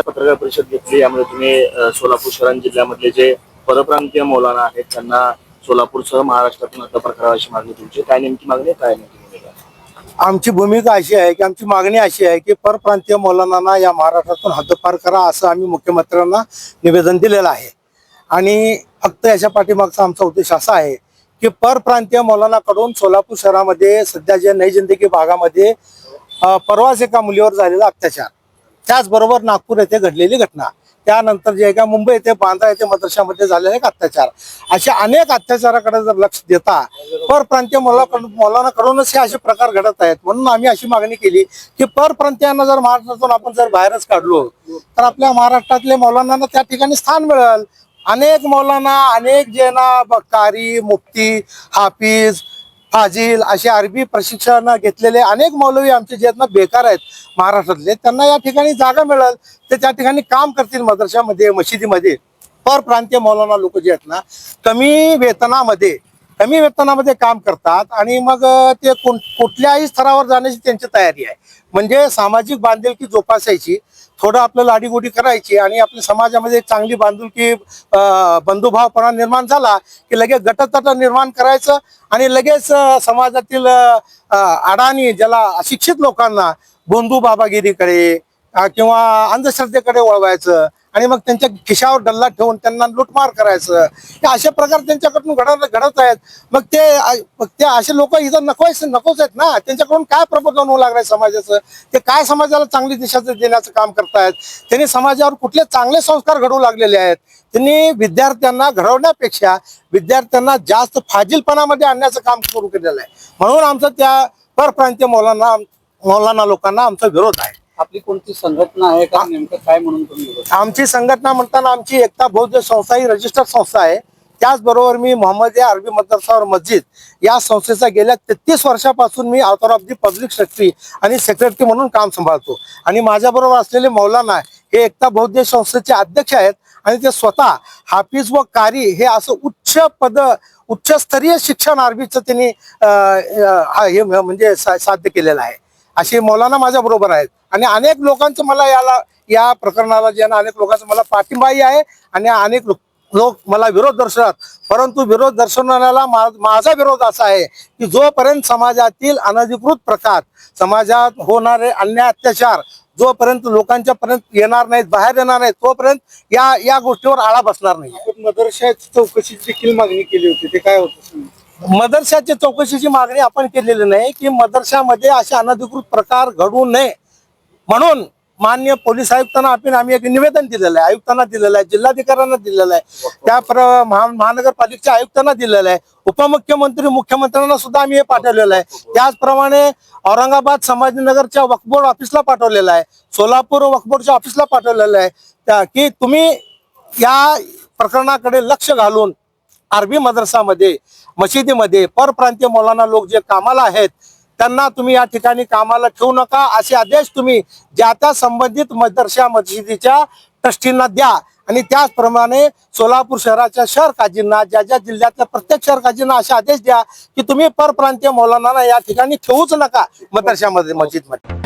पत्रकार परिषद घेतली यामध्ये तुम्ही सोलापूर शहर जिल्ह्यामधले जे परप्रांतीय मौलाना आहेत त्यांना सोलापूरसह महाराष्ट्रातून हद्दपार करावा अशी मागणी तुमची काय नेमकी मागणी आहे, काय नेमकी भूमिका आहे? आमची भूमिका अशी आहे की आमची मागणी अशी आहे की परप्रांतीय मौलानांना या महाराष्ट्रातून हद्दपार करा असं आम्ही मुख्यमंत्र्यांना निवेदन दिलेलं आहे। आणि फक्त याच्या पाठीमागचा आमचा उद्देश असा आहे की परप्रांतीय मौलानाकडून सोलापूर शहरामध्ये सध्या जे नई जिंदगी भागामध्ये परवाच एका मुलीवर झालेला अत्याचार, त्याचबरोबर नागपूर येथे घडलेली घटना, त्यानंतर जे का मुंबई येथे बांद्रा येथे मदरशामध्ये झालेले एक अत्याचार, अशा अनेक अत्याचाराकडे जर लक्ष देता परप्रांतीय मौलानाकडूनच हे असे प्रकार घडत आहेत। म्हणून आम्ही अशी मागणी केली की परप्रांतीयांना जर महाराष्ट्रातून आपण जर बाहेरच काढलो तर आपल्या महाराष्ट्रातले मौलानांना त्या ठिकाणी स्थान मिळेल। अनेक मौलाना, अनेक जेना, कारी, मुफ्ती, हाफिज, फाजिल असे अरबी प्रशिक्षण घेतलेले अनेक मौलवी आमचे जे आहेत ना बेकार आहेत महाराष्ट्रातले, त्यांना या ठिकाणी जागा मिळेल, ते त्या ठिकाणी काम करतील मदरशामध्ये, मशिदीमध्ये। परप्रांतीय मौलाना लोक जे आहेत ना कमी वेतनामध्ये काम करतात आणि मग ते कुठल्याही स्तरावर जाण्याची त्यांची तयारी आहे। म्हणजे सामाजिक बांधिलकी जोपासायची, थोडं आपलं लाडीगोडी करायची आणि आपल्या समाजामध्ये चांगली बांधिलकी, बंधुभावपणा निर्माण झाला की लगेच गटतट निर्माण करायचं आणि लगेच समाजातील अडाणी ज्याला अशिक्षित लोकांना बोंधू बाबागिरीकडे किंवा अंधश्रद्धेकडे वळवायचं आणि मग त्यांच्या खिशावर डल्ला ठेवून त्यांना लुटमार करायचं, हे असे प्रकार त्यांच्याकडून घडत आहेत। मग ते असे लोक इथं नकोच आहेत ना, त्यांच्याकडून काय प्रबोधन होऊ लागलंय समाजाचं, ते काय समाजाला चांगली दिशा देण्याचं काम करतायत, त्यांनी समाजावर कुठले चांगले संस्कार घडवू लागलेले आहेत। त्यांनी विद्यार्थ्यांना घडवण्यापेक्षा विद्यार्थ्यांना जास्त फाजीलपणामध्ये आणण्याचं काम सुरू केलेलं आहे। म्हणून आमचं त्या परप्रांतीय मौलाना लोकांना आमचा विरोध आहे। आपली कोणती संघटना आहे का, नेमकं काय म्हणून तुम्ही? आमची संघटना म्हणताना आमची एकता बौद्ध संस्था ही रजिस्टर्ड संस्था आहे। त्याचबरोबर मी मोहम्मदिया अरबी मदरसा और मस्जिद या संस्थेचा गेल्या 33 वर्षापासून मी author of the public secretary आणि सेक्रेटरी म्हणून काम सांभाळतो। आणि माझ्याबरोबर असलेले मौलाना हे एकता बौद्ध संस्थेचे अध्यक्ष आहेत आणि ते स्वतः हाफिज व कारी हे असं उच्चस्तरीय शिक्षण अरबीचं त्यांनी हे म्हणजे साध्य केलेलं आहे। असे मौलाना माझ्या बरोबर आहेत आणि अनेक लोकांचं मला या प्रकरणाला जे अनेक लोकांचा मला पाठिंबाही आहे आणि अनेक लोक मला विरोध दर्शवतात। परंतु विरोध दर्शवणाऱ्याला माझा विरोध असा आहे की जोपर्यंत समाजातील अनधिकृत प्रकार, समाजात होणारे अन्याय अत्याचार जोपर्यंत लोकांच्या पर्यंत येणार नाहीत, बाहेर येणार नाहीत, तोपर्यंत या गोष्टीवर आळा बसणार नाही। मदरशाची चौकशी देखील मागणी केली होती, ते काय होतं? मदरशाची चौकशीची मागणी आपण केलेली नाही की मदरशामध्ये असे अनधिकृत प्रकार घडू नये म्हणून माननीय पोलीस आयुक्तांना आम्ही एक निवेदन दिलेलं आहे, आयुक्तांना दिलेलं आहे, जिल्हाधिकाऱ्यांना दिलेलं आहे, त्या महानगरपालिकेच्या आयुक्तांना दिलेलं आहे, उपमुख्यमंत्री, मुख्यमंत्र्यांना सुद्धा आम्ही हे पाठवलेलं आहे। त्याचप्रमाणे औरंगाबाद संभाजीनगरच्या वक्फ बोर्ड ऑफिसला पाठवलेलं आहे, सोलापूर वक्फ बोर्डच्या ऑफिसला पाठवलेलं आहे की तुम्ही या प्रकरणाकडे लक्ष घालून अरबी मदरसामध्ये, मशिदीमध्ये परप्रांतीय मौलाना लोक जे कामाला आहेत त्यांना तुम्ही या ठिकाणी कामाला ठेवू नका, असे आदेश तुम्ही ज्या त्या संबंधित मदरसा मशिदीच्या ट्रस्टींना द्या। आणि त्याचप्रमाणे सोलापूर शहराच्या शहर काजींना, ज्या जिल्ह्यातल्या प्रत्येक शहर काजींना असे आदेश द्या की तुम्ही परप्रांतीय मौलाना या ठिकाणी ठेवूच नका मदरशामध्ये, मस्जिदमध्ये।